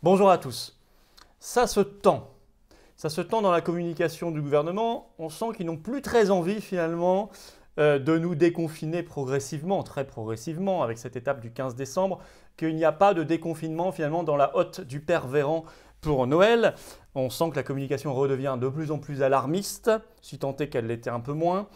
Bonjour à tous. Ça se tend. Ça se tend dans la communication du gouvernement. On sent qu'ils n'ont plus très envie finalement de nous déconfiner progressivement, très progressivement, avec cette étape du 15 décembre, qu'il n'y a pas de déconfinement finalement dans la hotte du Père Véran pour Noël. On sent que la communication redevient de plus en plus alarmiste, si tant est qu'elle l'était un peu moins.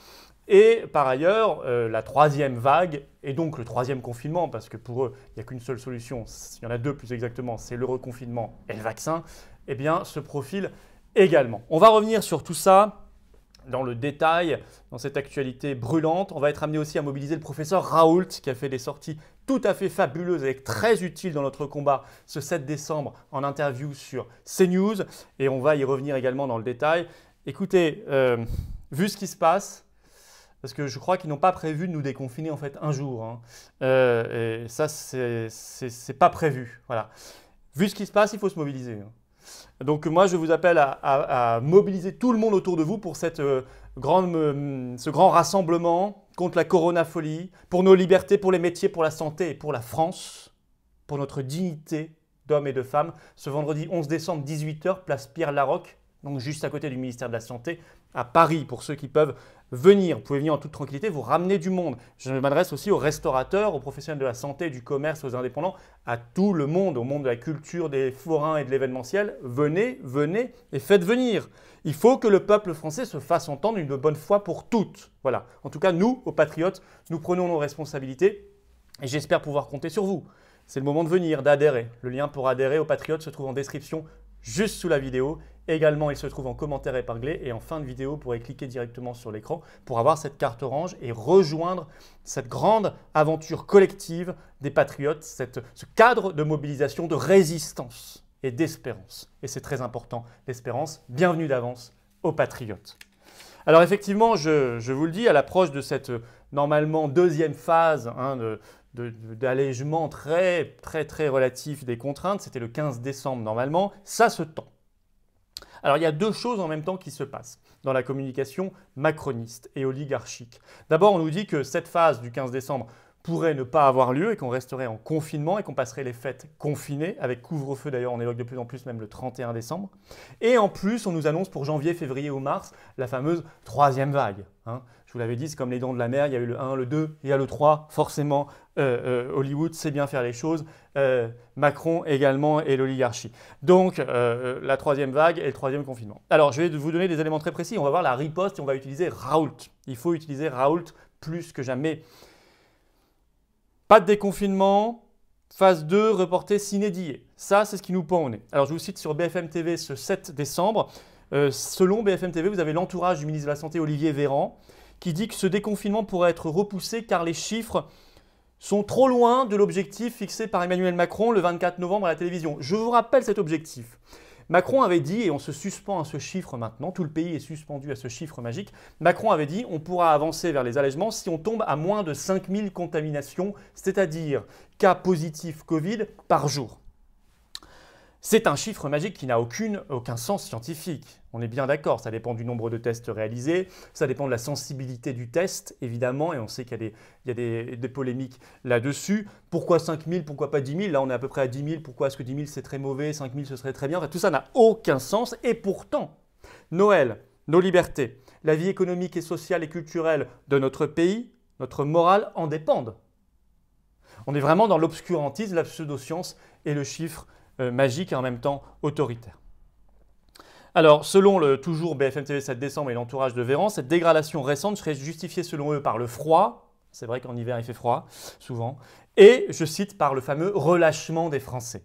Et par ailleurs, la troisième vague, et donc le troisième confinement, parce que pour eux, il n'y a qu'une seule solution, il y en a deux plus exactement, c'est le reconfinement et le vaccin, eh bien, se profile également. On va revenir sur tout ça dans le détail, dans cette actualité brûlante. On va être amené aussi à mobiliser le professeur Raoult, qui a fait des sorties tout à fait fabuleuses et très utiles dans notre combat ce 7 décembre en interview sur CNews. Et on va y revenir également dans le détail. Écoutez, vu ce qui se passe, parce que je crois qu'ils n'ont pas prévu de nous déconfiner en fait un jour. Et ça, c'est pas prévu. Voilà. Vu ce qui se passe, il faut se mobiliser. Donc moi, je vous appelle à mobiliser tout le monde autour de vous pour ce grand rassemblement contre la coronafolie, pour nos libertés, pour les métiers, pour la santé et pour la France, pour notre dignité d'hommes et de femmes. Ce vendredi 11 décembre, 18 h, place Pierre-Laroque, donc juste à côté du ministère de la Santé, à Paris, pour ceux qui peuvent venir. Vous pouvez venir en toute tranquillité, vous ramener du monde. Je m'adresse aussi aux restaurateurs, aux professionnels de la santé, du commerce, aux indépendants, à tout le monde, au monde de la culture, des forains et de l'événementiel. Venez, venez et faites venir. Il faut que le peuple français se fasse entendre une bonne fois pour toutes. Voilà. En tout cas, nous, aux Patriotes, nous prenons nos responsabilités et j'espère pouvoir compter sur vous. C'est le moment de venir, d'adhérer. Le lien pour adhérer aux Patriotes se trouve en description juste sous la vidéo. Également, il se trouve en commentaire épinglé et en fin de vidéo, vous pourrez cliquer directement sur l'écran pour avoir cette carte orange et rejoindre cette grande aventure collective des Patriotes, ce cadre de mobilisation, de résistance et d'espérance. Et c'est très important, l'espérance. Bienvenue d'avance aux Patriotes. Alors effectivement, je vous le dis, à l'approche de cette normalement deuxième phase d'allègement très relatif des contraintes, c'était le 15 décembre normalement, ça se tend. Alors il y a deux choses en même temps qui se passent dans la communication macroniste et oligarchique. D'abord, on nous dit que cette phase du 15 décembre pourrait ne pas avoir lieu et qu'on resterait en confinement et qu'on passerait les fêtes confinées, avec couvre-feu d'ailleurs, on évoque de plus en plus même le 31 décembre. Et en plus, on nous annonce pour janvier, février ou mars la fameuse troisième vague. Je vous l'avais dit, c'est comme les dents de la mer, il y a eu le 1, le 2, il y a le 3, forcément Hollywood sait bien faire les choses, Macron également et l'oligarchie. Donc la troisième vague et le troisième confinement. Alors je vais vous donner des éléments très précis, on va voir la riposte et on va utiliser Raoult. Il faut utiliser Raoult plus que jamais. Pas de déconfinement, phase 2 reportée sine die. Ça, c'est ce qui nous pend au nez. Alors je vous cite sur BFM TV ce 7 décembre. Selon BFM TV, vous avez l'entourage du ministre de la Santé, Olivier Véran, qui dit que ce déconfinement pourrait être repoussé car les chiffres sont trop loin de l'objectif fixé par Emmanuel Macron le 24 novembre à la télévision. Je vous rappelle cet objectif. Macron avait dit, et on se suspend à ce chiffre maintenant, tout le pays est suspendu à ce chiffre magique, Macron avait dit on pourra avancer vers les allègements si on tombe à moins de 5000 contaminations, c'est-à-dire cas positifs Covid par jour. C'est un chiffre magique qui n'a aucun sens scientifique. On est bien d'accord, ça dépend du nombre de tests réalisés, ça dépend de la sensibilité du test, évidemment, et on sait qu'il y a des polémiques là-dessus. Pourquoi 5 000, pourquoi pas 10 000? Là, on est à peu près à 10 000. Pourquoi est-ce que 10 000 c'est très mauvais, 5 000 ce serait très bien? Enfin, tout ça n'a aucun sens, et pourtant, Noël, nos libertés, la vie économique et sociale et culturelle de notre pays, notre morale en dépendent. On est vraiment dans l'obscurantisme, la pseudoscience et le chiffre magique et en même temps autoritaire. Alors, selon toujours BFM TV 7 décembre et l'entourage de Véran, cette dégradation récente serait justifiée selon eux par le froid, c'est vrai qu'en hiver il fait froid, souvent, et, je cite, par le fameux relâchement des Français.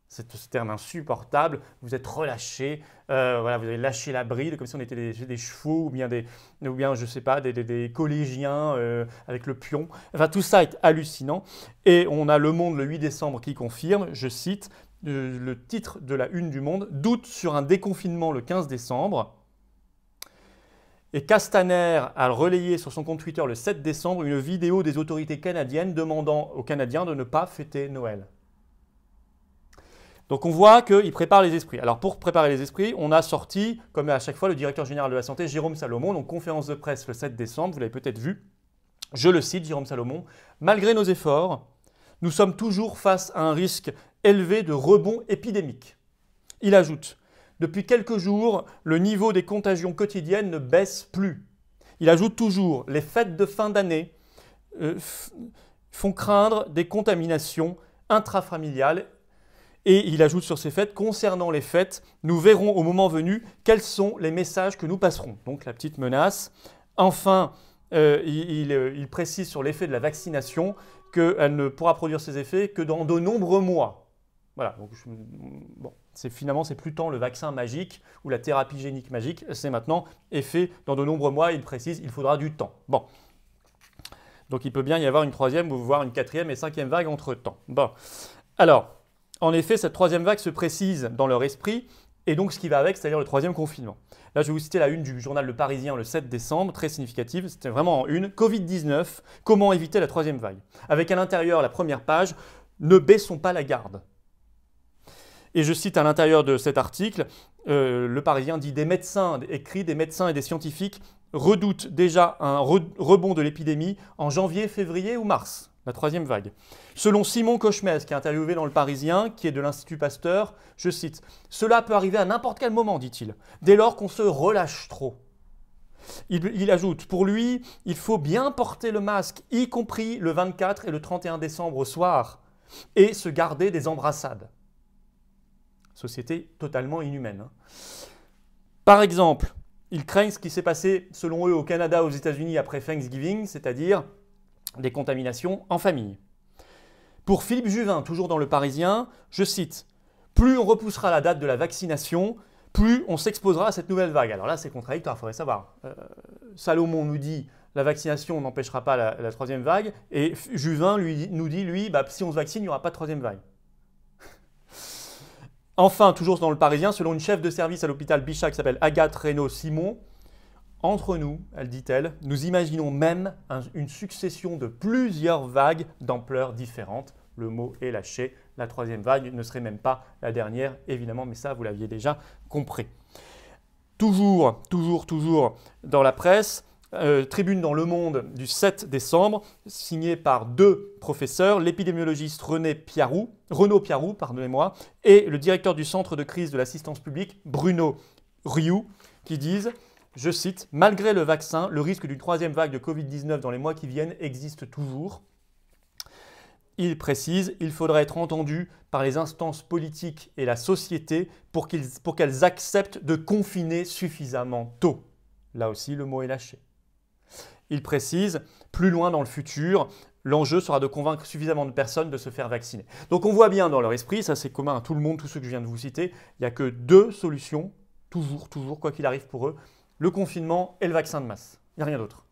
C'est ce terme insupportable, vous êtes relâchés, voilà, vous avez lâché la bride comme si on était des chevaux ou bien je sais pas, des collégiens avec le pion. Enfin, tout ça est hallucinant. Et on a Le Monde le 8 décembre qui confirme, je cite, le titre de la une du Monde, doute sur un déconfinement le 15 décembre. Et Castaner a relayé sur son compte Twitter le 7 décembre une vidéo des autorités canadiennes demandant aux Canadiens de ne pas fêter Noël. Donc on voit qu'il prépare les esprits. Alors pour préparer les esprits, on a sorti, comme à chaque fois, le directeur général de la Santé, Jérôme Salomon, donc conférence de presse le 7 décembre, vous l'avez peut-être vu. Je le cite, Jérôme Salomon, « Malgré nos efforts, nous sommes toujours face à un risque élevé de rebond épidémique. Il ajoute « Depuis quelques jours, le niveau des contagions quotidiennes ne baisse plus. » Il ajoute toujours « Les fêtes de fin d'année font craindre des contaminations intrafamiliales. » Et il ajoute sur ces fêtes « Concernant les fêtes, nous verrons au moment venu quels sont les messages que nous passerons. » Donc la petite menace. Enfin, il précise sur l'effet de la vaccination qu'elle ne pourra produire ses effets que dans de nombreux mois. Voilà, donc bon, finalement, c'est plus tant le vaccin magique ou la thérapie génique magique, c'est maintenant effet dans de nombreux mois, il précise, il faudra du temps. Bon, donc il peut bien y avoir une troisième ou voire une quatrième et cinquième vague entre-temps. Bon, alors, en effet, cette troisième vague se précise dans leur esprit, et donc ce qui va avec, c'est-à-dire le troisième confinement. Là, je vais vous citer la une du journal Le Parisien le 7 décembre, très significative, c'était vraiment en une. Covid-19, comment éviter la troisième vague? Avec à l'intérieur la première page, ne baissons pas la garde. Et je cite à l'intérieur de cet article, Le Parisien dit « Des médecins et des scientifiques redoutent déjà un rebond de l'épidémie en janvier, février ou mars, la troisième vague. » Selon Simon Cochemez, qui est interviewé dans Le Parisien, qui est de l'Institut Pasteur, je cite « Cela peut arriver à n'importe quel moment, dit-il, dès lors qu'on se relâche trop. » Il ajoute, pour lui, il faut bien porter le masque, y compris le 24 et le 31 décembre au soir, et se garder des embrassades. Société totalement inhumaine. Hein. Par exemple, ils craignent ce qui s'est passé, selon eux, au Canada, aux États-Unis après Thanksgiving, c'est-à-dire des contaminations en famille. Pour Philippe Juvin, toujours dans Le Parisien, je cite « Plus on repoussera la date de la vaccination, plus on s'exposera à cette nouvelle vague. » Alors là, c'est contradictoire, il faudrait savoir. Salomon nous dit « La vaccination n'empêchera pas la troisième vague » et Juvin nous dit « Si on se vaccine, il n'y aura pas de troisième vague. » Enfin, toujours dans Le Parisien, selon une chef de service à l'hôpital Bichat qui s'appelle Agathe Reynaud-Simon, entre nous, elle dit-elle, nous imaginons même une succession de plusieurs vagues d'ampleur différentes. Le mot est lâché. La troisième vague ne serait même pas la dernière, évidemment, mais ça, vous l'aviez déjà compris. Toujours dans la presse, tribune dans Le Monde du 7 décembre, signée par deux professeurs, l'épidémiologiste Renaud Piarou, et le directeur du centre de crise de l'assistance publique, Bruno Rioux, qui disent, je cite, « Malgré le vaccin, le risque d'une troisième vague de Covid-19 dans les mois qui viennent existe toujours. » Il précise, il faudrait être entendu par les instances politiques et la société pour qu'elles acceptent de confiner suffisamment tôt. Là aussi, le mot est lâché. Il précise, plus loin dans le futur, l'enjeu sera de convaincre suffisamment de personnes de se faire vacciner. Donc on voit bien dans leur esprit, ça c'est commun à tout le monde, tous ceux que je viens de vous citer, il n'y a que deux solutions, toujours, quoi qu'il arrive pour eux, le confinement et le vaccin de masse. Il n'y a rien d'autre.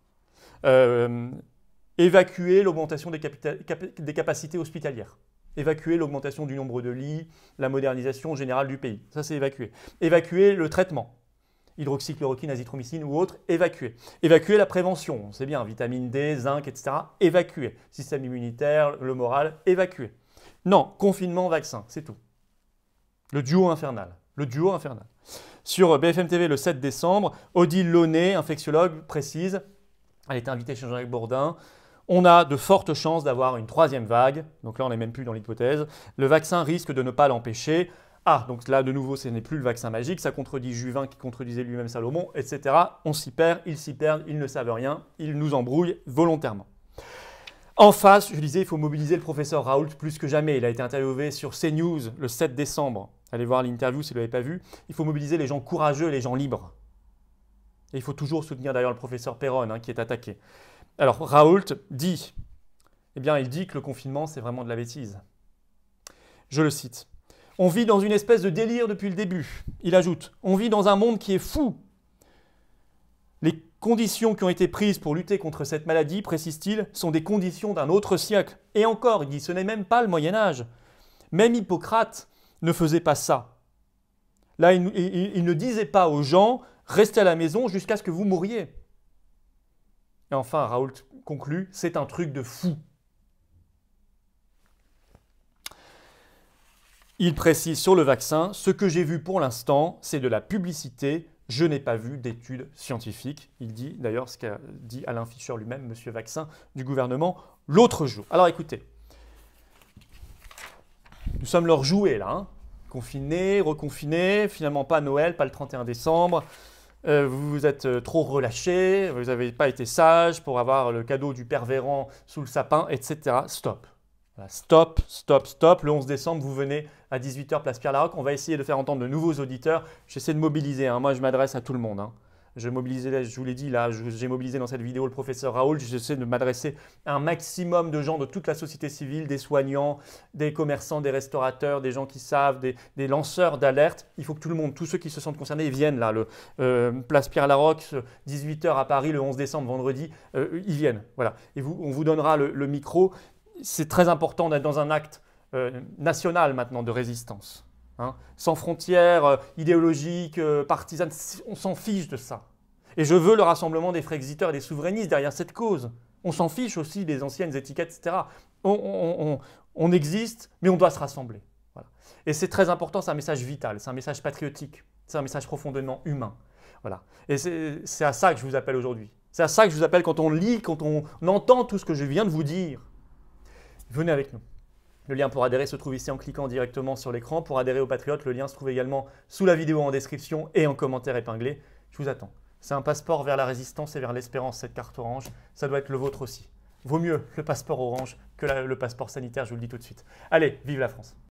Évacuer l'augmentation des capacités hospitalières. Évacuer l'augmentation du nombre de lits, la modernisation générale du pays. Ça, c'est évacuer. Évacuer le traitement. Hydroxychloroquine, azithromycine ou autre, évacuer. Évacuer la prévention, on sait bien, vitamine D, zinc, etc. Évacuer. Système immunitaire, le moral, évacuer. Non, confinement, vaccin, c'est tout. Le duo infernal. Sur BFM TV le 7 décembre, Odile Launay, infectiologue, précise, elle était invitée chez Jean-Jacques Bourdin, on a de fortes chances d'avoir une troisième vague, donc là on n'est même plus dans l'hypothèse, le vaccin risque de ne pas l'empêcher. Ah, donc là de nouveau ce n'est plus le vaccin magique, ça contredit Juvin qui contredisait lui-même Salomon, etc. On s'y perd, ils s'y perdent, ils ne savent rien, ils nous embrouillent volontairement. En face, je disais, il faut mobiliser le professeur Raoult plus que jamais. Il a été interviewé sur CNews le 7 décembre. Allez voir l'interview si vous ne l'avez pas vu. Il faut mobiliser les gens courageux et les gens libres. Et il faut toujours soutenir d'ailleurs le professeur Perron qui est attaqué. Alors Raoult dit, il dit que le confinement c'est vraiment de la bêtise. Je le cite. On vit dans une espèce de délire depuis le début. Il ajoute, on vit dans un monde qui est fou. Les conditions qui ont été prises pour lutter contre cette maladie, précise-t-il, sont des conditions d'un autre siècle. Et encore, il dit, ce n'est même pas le Moyen-Âge. Même Hippocrate ne faisait pas ça. Là, il ne disait pas aux gens, restez à la maison jusqu'à ce que vous mouriez. Et enfin, Raoult conclut, c'est un truc de fou. Il précise sur le vaccin, ce que j'ai vu pour l'instant, c'est de la publicité. Je n'ai pas vu d'études scientifiques. Il dit d'ailleurs ce qu'a dit Alain Fischer lui-même, monsieur Vaccin, du gouvernement, l'autre jour. Alors écoutez, Nous sommes leur jouet là, hein. Confinés, reconfinés, finalement pas Noël, pas le 31 décembre. Vous vous êtes trop relâchés, vous n'avez pas été sages pour avoir le cadeau du Père Véran sous le sapin, etc. Stop. Voilà, stop, stop, stop. Le 11 décembre, vous venez à 18 h, place Pierre-Laroque. On va essayer de faire entendre de nouveaux auditeurs. J'essaie de mobiliser, hein. Moi, je m'adresse à tout le monde, hein. Je vous l'ai dit là, j'ai mobilisé dans cette vidéo le professeur Raoul. J'essaie de m'adresser à un maximum de gens de toute la société civile, des soignants, des commerçants, des restaurateurs, des gens qui savent, des lanceurs d'alerte. Il faut que tout le monde, tous ceux qui se sentent concernés, viennent là. Place Pierre-Laroque, 18 h à Paris, le 11 décembre, vendredi, ils viennent. Voilà. Et on vous donnera le micro. C'est très important d'être dans un acte national maintenant de résistance. Hein, sans frontières idéologiques, partisanes, on s'en fiche de ça. Et je veux le rassemblement des frexiteurs et des souverainistes derrière cette cause. On s'en fiche aussi des anciennes étiquettes, etc. On existe, mais on doit se rassembler. Voilà. Et c'est très important, c'est un message vital, c'est un message patriotique, c'est un message profondément humain. Voilà. Et c'est à ça que je vous appelle aujourd'hui. C'est à ça que je vous appelle quand on lit, quand on entend tout ce que je viens de vous dire. Venez avec nous. Le lien pour adhérer se trouve ici en cliquant directement sur l'écran. Pour adhérer au Patriote, le lien se trouve également sous la vidéo en description et en commentaire épinglé. Je vous attends. C'est un passeport vers la résistance et vers l'espérance, cette carte orange. Ça doit être le vôtre aussi. Vaut mieux le passeport orange que le passeport sanitaire, je vous le dis tout de suite. Allez, vive la France!